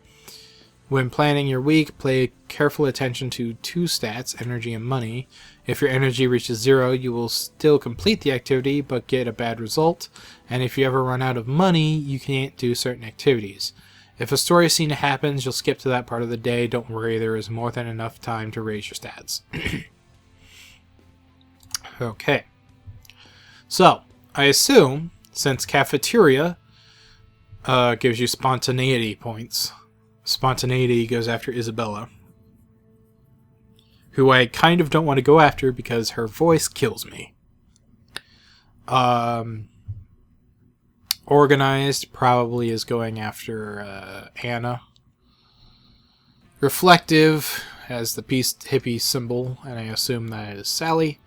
When planning your week, pay careful attention to two stats, energy and money. If your energy reaches 0, you will still complete the activity, but get a bad result. And if you ever run out of money, you can't do certain activities. If a story scene happens, you'll skip to that part of the day. Don't worry, there is more than enough time to raise your stats. Okay. So, I assume, since cafeteria gives you spontaneity points, spontaneity goes after Isabella, who I kind of don't want to go after because her voice kills me. Organized probably is going after Anna. Reflective has the peace hippie symbol, and I assume that is Sally.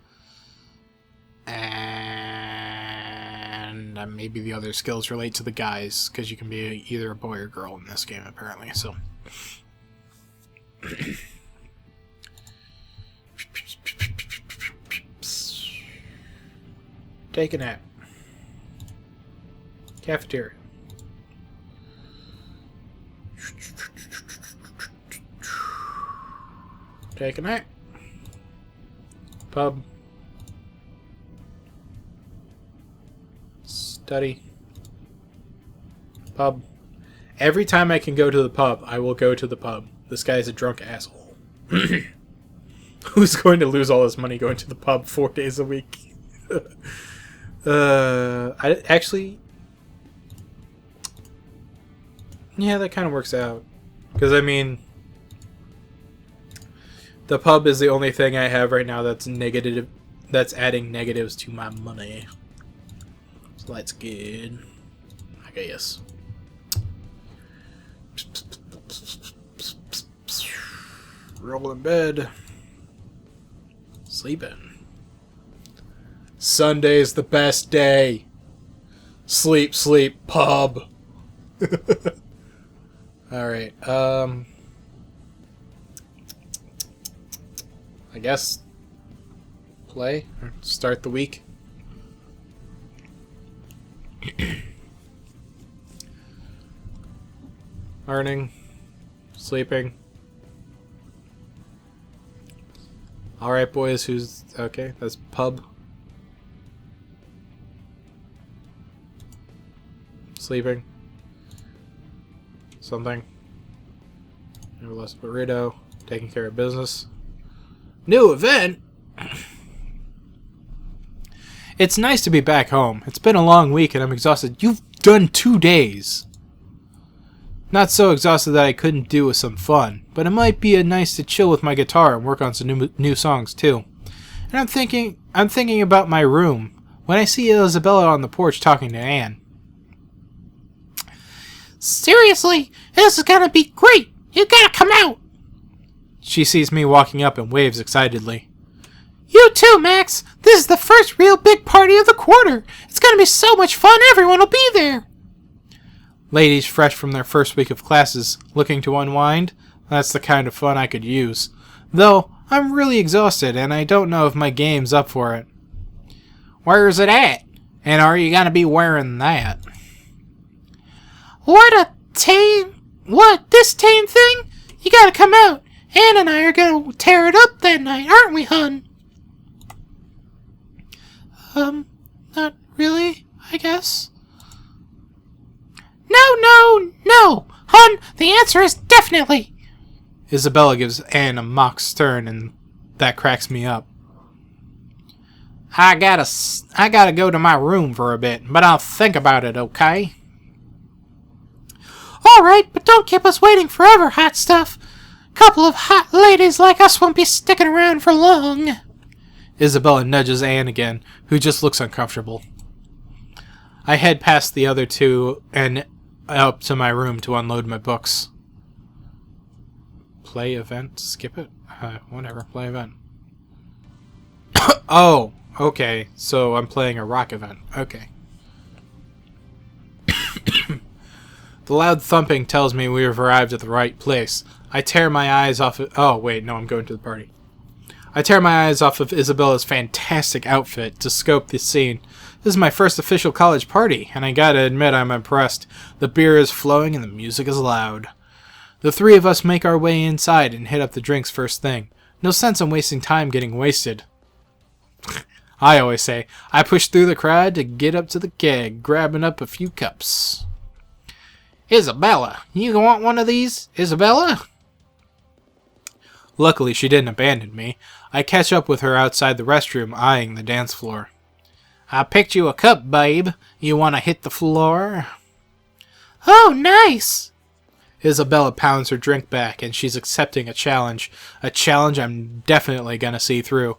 And maybe the other skills relate to the guys, because you can be either a boy or girl in this game, apparently. So, take a nap. Cafeteria. Take a nap. Pub. Study. Pub. Every time I can go to the pub, I will go to the pub. This guy is a drunk asshole. Who's going to lose all his money going to the pub 4 days a week? I actually... Yeah, that kind of works out. Because, I mean... The pub is the only thing I have right now that's negative. That's adding negatives to my money. So that's good. I guess. Roll in bed. Sleeping. Sunday's the best day. Sleep, sleep, pub. Alright, I guess play or start the week. Learning, sleeping. Alright, boys, who's okay? That's pub. Sleeping. Something. Nevertheless, burrito. Taking care of business. New event? It's nice to be back home. It's been a long week and I'm exhausted. You've done 2 days. Not so exhausted that I couldn't do with some fun, but it might be nice to chill with my guitar and work on some new songs too. And I'm thinking about my room when I see Isabella on the porch talking to Anne. Seriously, this is gonna be great. You gotta come out. She sees me walking up and waves excitedly. You too, Max. This is the first real big party of the quarter. It's gonna be so much fun. Everyone will be there. Ladies fresh from their first week of classes, looking to unwind? That's the kind of fun I could use. Though, I'm really exhausted and I don't know if my game's up for it. Where's it at? And are you gonna be wearing that? This tame thing? You gotta come out. Anne and I are gonna tear it up that night, aren't we, hun? Not really, I guess. No, hun, the answer is definitely. Isabella gives Anne a mock stern and that cracks me up. I gotta go to my room for a bit, but I'll think about it, okay? Alright, but don't keep us waiting forever, hot stuff. Couple of hot ladies like us won't be sticking around for long. Isabella nudges Anne again, who just looks uncomfortable. I head past the other two and up to my room to unload my books. Play event? Skip it? Whatever, play event. Oh, okay, so I'm playing a rock event. Okay. The loud thumping tells me we have arrived at the right place. I tear my eyes off of... Oh, wait, no, I'm going to the party. I tear my eyes off of Isabella's fantastic outfit to scope the scene. This is my first official college party, and I gotta admit I'm impressed. The beer is flowing and the music is loud. The three of us make our way inside and hit up the drinks first thing. No sense in wasting time getting wasted. I always say, I push through the crowd to get up to the keg, grabbing up a few cups. Isabella, you want one of these? Isabella? Luckily, she didn't abandon me. I catch up with her outside the restroom, eyeing the dance floor. I picked you a cup, babe. You want to hit the floor? Oh, nice! Isabella pounds her drink back, and she's accepting a challenge. A challenge I'm definitely gonna see through.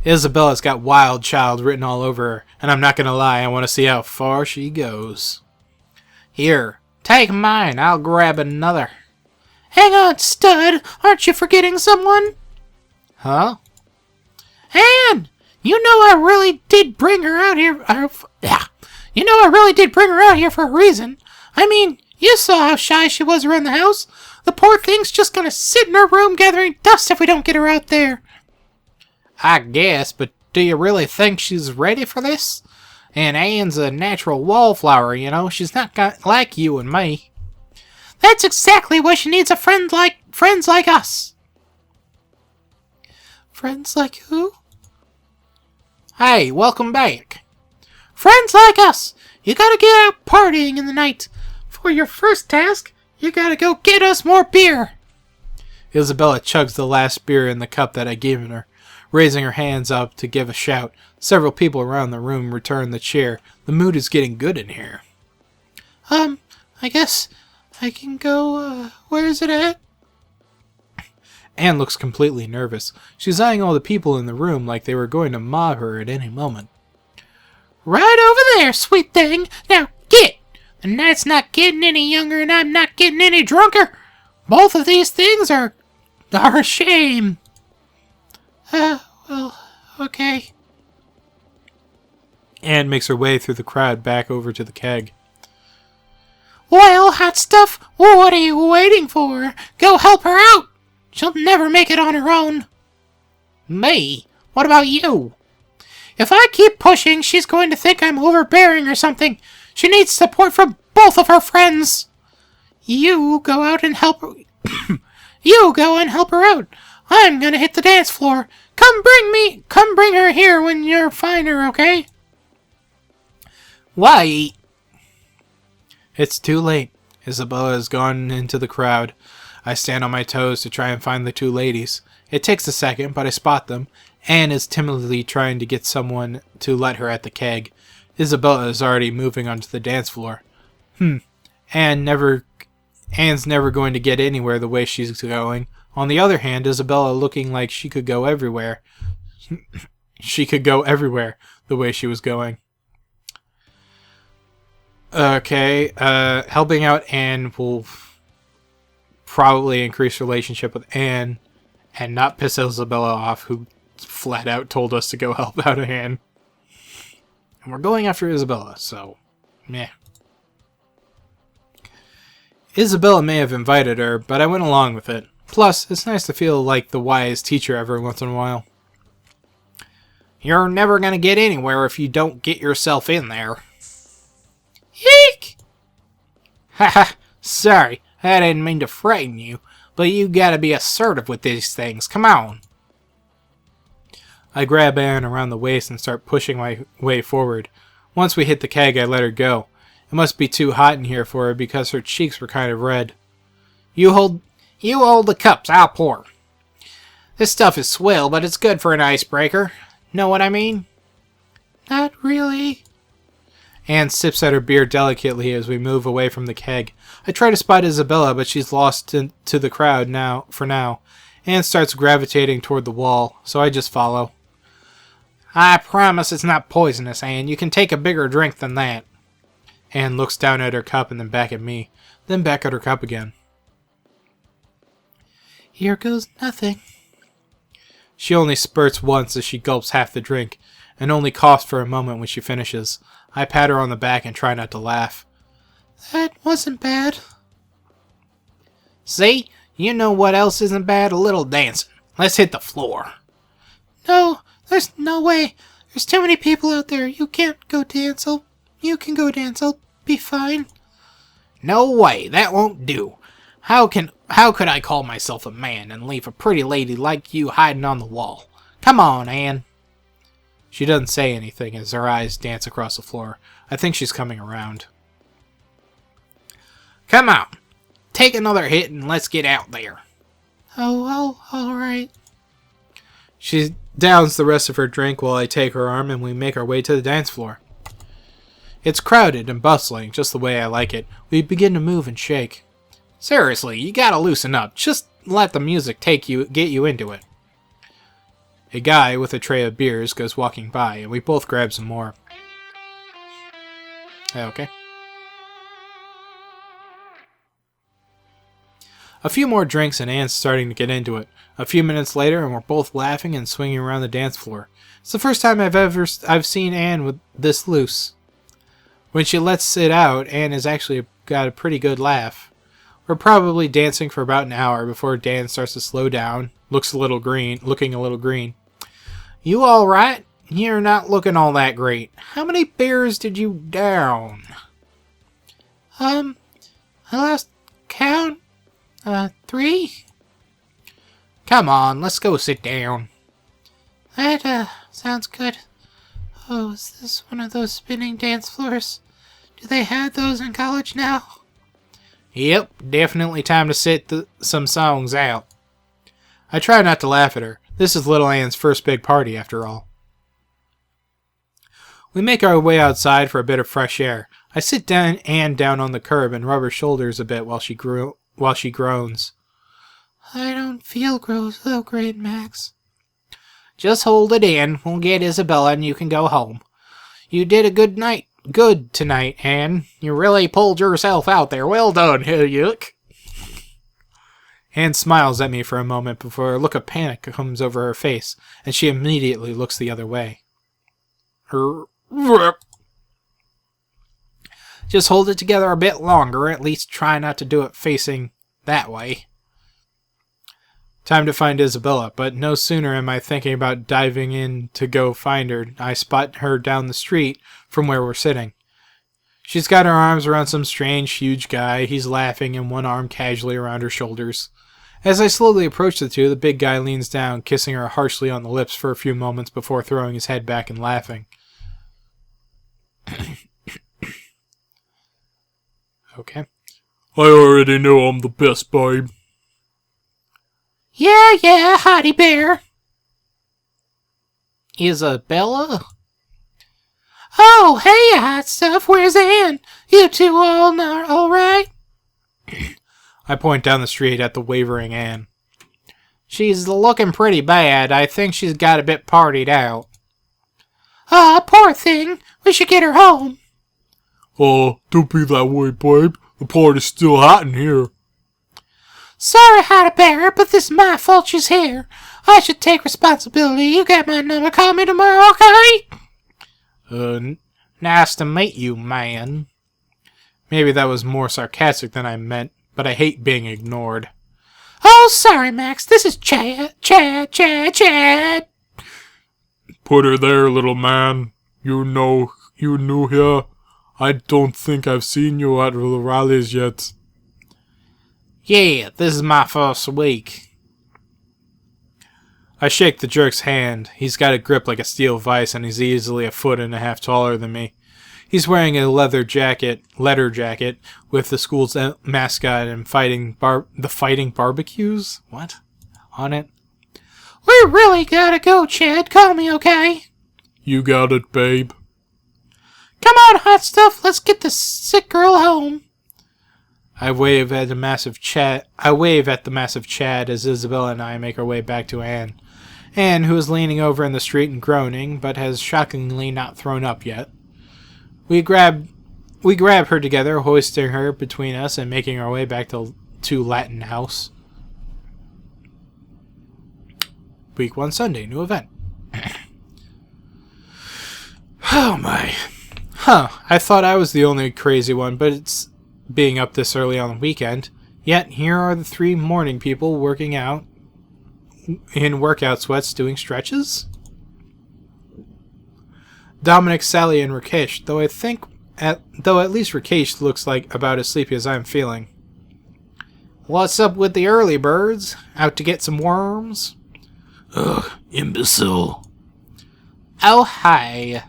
Isabella's got Wild Child written all over her, and I'm not gonna lie, I want to see how far she goes. Here, take mine. I'll grab another. Hang on, stud. Aren't you forgetting someone? Huh? Anne! You know I really did bring her out here... You know I really did bring her out here for a reason. I mean, you saw how shy she was around the house. The poor thing's just gonna sit in her room gathering dust if we don't get her out there. I guess, but do you really think she's ready for this? And Anne's a natural wallflower, you know. She's not like you and me. That's exactly why she needs friends like us. Friends like who? Hey, welcome back. Friends like us. You gotta get out partying in the night. For your first task, you gotta go get us more beer. Isabella chugs the last beer in the cup that I'd given her, raising her hands up to give a shout. Several people around the room return the cheer. The mood is getting good in here. I guess I can go, where is it at? Anne looks completely nervous. She's eyeing all the people in the room like they were going to mob her at any moment. Right over there, sweet thing. Now get! The night's not getting any younger and I'm not getting any drunker. Both of these things are a shame. Well, okay. Anne makes her way through the crowd back over to the keg. Well, hot stuff, what are you waiting for? Go help her out. She'll never make it on her own. Me? What about you? If I keep pushing, she's going to think I'm overbearing or something. She needs support from both of her friends. You go out and help her. You go and help her out. I'm gonna hit the dance floor. Come bring her here when you're finer, okay? Why? It's too late. Isabella has gone into the crowd. I stand on my toes to try and find the two ladies. It takes a second, but I spot them. Anne is timidly trying to get someone to let her at the keg. Isabella is already moving onto the dance floor. Anne's never going to get anywhere the way she's going. On the other hand, Isabella looking like she could go everywhere. She could go everywhere the way she was going. Okay, helping out Anne will probably increase relationship with Anne and not piss Isabella off, who flat out told us to go help out Anne. And we're going after Isabella, so meh. Isabella may have invited her, but I went along with it. Plus, it's nice to feel like the wise teacher every once in a while. You're never gonna get anywhere if you don't get yourself in there. Eek! Haha, sorry, I didn't mean to frighten you, but you gotta be assertive with these things, come on. I grab Anne around the waist and start pushing my way forward. Once we hit the keg, I let her go. It must be too hot in here for her because her cheeks were kind of red. You hold the cups, I'll pour. This stuff is swill, but it's good for an icebreaker. Know what I mean? Not really. Anne sips at her beer delicately as we move away from the keg. I try to spot Isabella, but she's lost to the crowd for now. Anne starts gravitating toward the wall, so I just follow. I promise it's not poisonous, Anne. You can take a bigger drink than that. Anne looks down at her cup and then back at me, then back at her cup again. Here goes nothing. She only spurts once as she gulps half the drink, and only coughs for a moment when she finishes. I pat her on the back and try not to laugh. That wasn't bad. See? You know what else isn't bad? A little dancing. Let's hit the floor. No, there's no way. There's too many people out there. You can't go dance. You can go dance. I'll be fine. No way. That won't do. How could I call myself a man and leave a pretty lady like you hiding on the wall? Come on, Anne. She doesn't say anything as her eyes dance across the floor. I think she's coming around. Come on. Take another hit and let's get out there. Oh, well, alright. She downs the rest of her drink while I take her arm and we make our way to the dance floor. It's crowded and bustling, just the way I like it. We begin to move and shake. Seriously, you gotta loosen up. Just let the music get you into it. A guy with a tray of beers goes walking by, and we both grab some more. Okay. A few more drinks and Anne's starting to get into it. A few minutes later, and we're both laughing and swinging around the dance floor. It's the first time I've seen Anne with this loose. When she lets it out, Anne has actually got a pretty good laugh. We're probably dancing for about an hour before Dan starts to slow down, looking a little green. You all right? You're not looking all that great. How many beers did you down? I lost count. 3? Come on, let's go sit down. That, sounds good. Oh, is this one of those spinning dance floors? Do they have those in college now? Yep, definitely time to sit some songs out. I try not to laugh at her. This is little Anne's first big party, after all. We make our way outside for a bit of fresh air. I sit Anne down on the curb and rub her shoulders a bit while she groans. I don't feel so great, Max. Just hold it in. We'll get Isabella and you can go home. You did a good tonight, Anne. You really pulled yourself out there. Well done, Yuck. Anne smiles at me for a moment before a look of panic comes over her face, and she immediately looks the other way. Just hold it together a bit longer, at least try not to do it facing that way. Time to find Isabella, but no sooner am I thinking about diving in to go find her, I spot her down the street from where we're sitting. She's got her arms around some strange, huge guy. He's laughing and one arm casually around her shoulders. As I slowly approach the two, the big guy leans down, kissing her harshly on the lips for a few moments before throwing his head back and laughing. Okay. I already know I'm the best, babe. Yeah, hottie bear. Isabella? Oh, hey, hot stuff, where's Anne? You two all right? I point down the street at the wavering Anne. She's looking pretty bad. I think she's got a bit partied out. Aw, poor thing. We should get her home. Oh, don't be that way, babe. The party's still hot in here. Sorry, hot bear, but this is my fault she's here. I should take responsibility. You got my number. Call me tomorrow, okay? Nice to meet you, man. Maybe that was more sarcastic than I meant, but I hate being ignored. Oh, sorry, Max. This is Chad. Put her there, little man. You new here. I don't think I've seen you at the rallies yet. Yeah, this is my first week. I shake the jerk's hand. He's got a grip like a steel vice, and he's easily a foot and a half taller than me. He's wearing a leather jacket with the school's mascot and fighting barbecues? What? On it? We really gotta go, Chad. Call me, okay? You got it, babe. Come on, hot stuff. Let's get this sick girl home. I wave at the massive Chad as Isabella and I make our way back to Anne. Anne, who is leaning over in the street and groaning, but has shockingly not thrown up yet. We grab her together, hoisting her between us and making our way back to Latin House. Week 1 Sunday, new event. Oh my. Huh, I thought I was the only crazy one, but it's being up this early on the weekend. Yet here are the 3 morning people working out in workout sweats doing stretches. Dominic, Sally, and Rakesh, though at least Rakesh looks like about as sleepy as I'm feeling. What's up with the early birds? Out to get some worms? Ugh, imbecile. Oh, hi.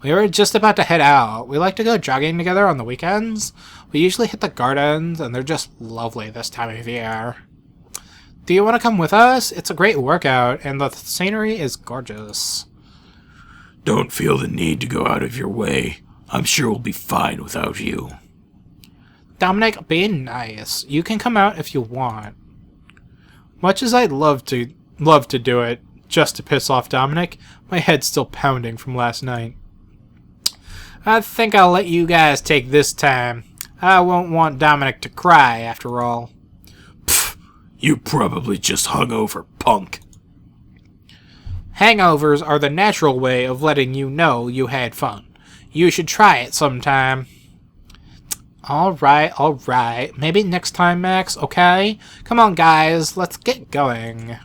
We were just about to head out. We like to go jogging together on the weekends. We usually hit the gardens, and they're just lovely this time of year. Do you want to come with us? It's a great workout, and the scenery is gorgeous. Don't feel the need to go out of your way. I'm sure we'll be fine without you. Dominic, be nice. You can come out if you want. Much as I'd love to do it just to piss off Dominic, my head's still pounding from last night. I think I'll let you guys take this time. I won't want Dominic to cry, after all. Pfft, you probably just hungover, punk. Hangovers are the natural way of letting you know you had fun. You should try it sometime. Alright. Maybe next time, Max, okay? Come on, guys, let's get going.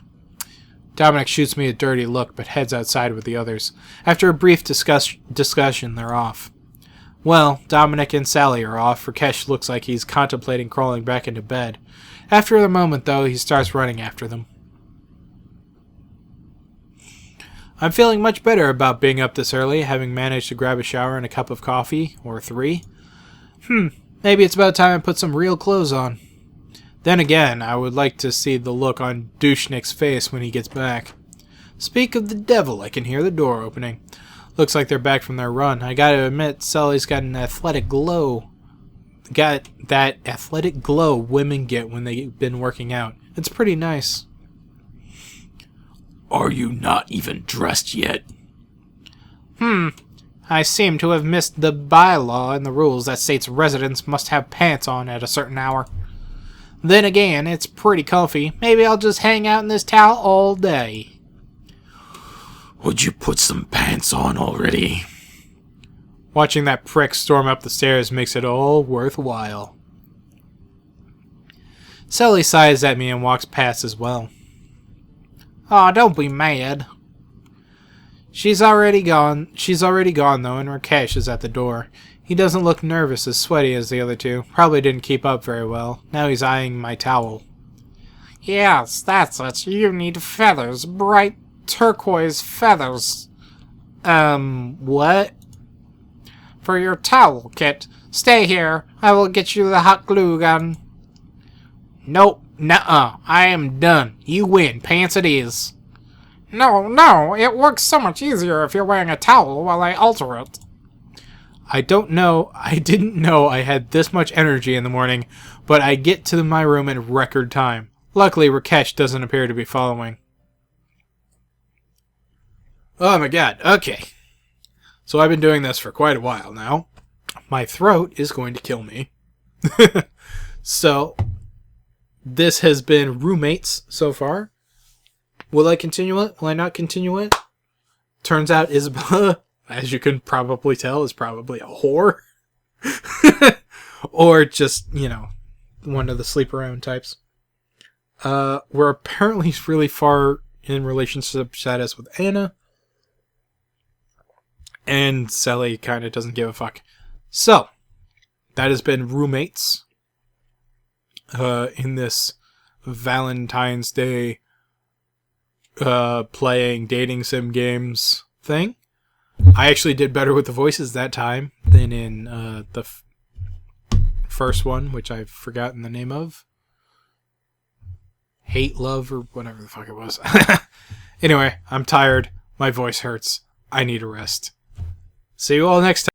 Dominic shoots me a dirty look, but heads outside with the others. After a brief discussion, they're off. Well, Dominic and Sally are off. Rakesh looks like he's contemplating crawling back into bed. After a moment, though, he starts running after them. I'm feeling much better about being up this early, having managed to grab a shower and a cup of coffee, or 3. Maybe it's about time I put some real clothes on. Then again, I would like to see the look on Douchnik's face when he gets back. Speak of the devil, I can hear the door opening. Looks like they're back from their run. I gotta admit, Sally's got an athletic glow. Got that athletic glow women get when they've been working out. It's pretty nice. Are you not even dressed yet? I seem to have missed the bylaw in the rules that states residents must have pants on at a certain hour. Then again, it's pretty comfy. Maybe I'll just hang out in this towel all day. Would you put some pants on already? Watching that prick storm up the stairs makes it all worthwhile. Sally sighs at me and walks past as well. Aw, don't be mad. She's already gone, though, and Rakesh is at the door. He doesn't look nervous, as sweaty as the other 2. Probably didn't keep up very well. Now he's eyeing my towel. Yes, that's it. You need feathers. Bright turquoise feathers. What? For your towel, Kit. Stay here. I will get you the hot glue gun. Nope. Nuh-uh. I am done. You win. Pants it is. No. It works so much easier if you're wearing a towel while I alter it. I didn't know I had this much energy in the morning, but I get to my room in record time. Luckily, Rakesh doesn't appear to be following. Oh my god, okay. So I've been doing this for quite a while now. My throat is going to kill me. So, this has been Roommates so far. Will I continue it? Will I not continue it? Turns out Isabella, as you can probably tell, is probably a whore. Or just, one of the sleep around types. We're apparently really far in relationship status with Anna. And Sally kind of doesn't give a fuck. So, that has been Roommates. In this Valentine's Day playing dating sim games thing. I actually did better with the voices that time than in the first one, which I've forgotten the name of. Hate, Love, or whatever the fuck it was. Anyway, I'm tired. My voice hurts. I need a rest. See you all next time.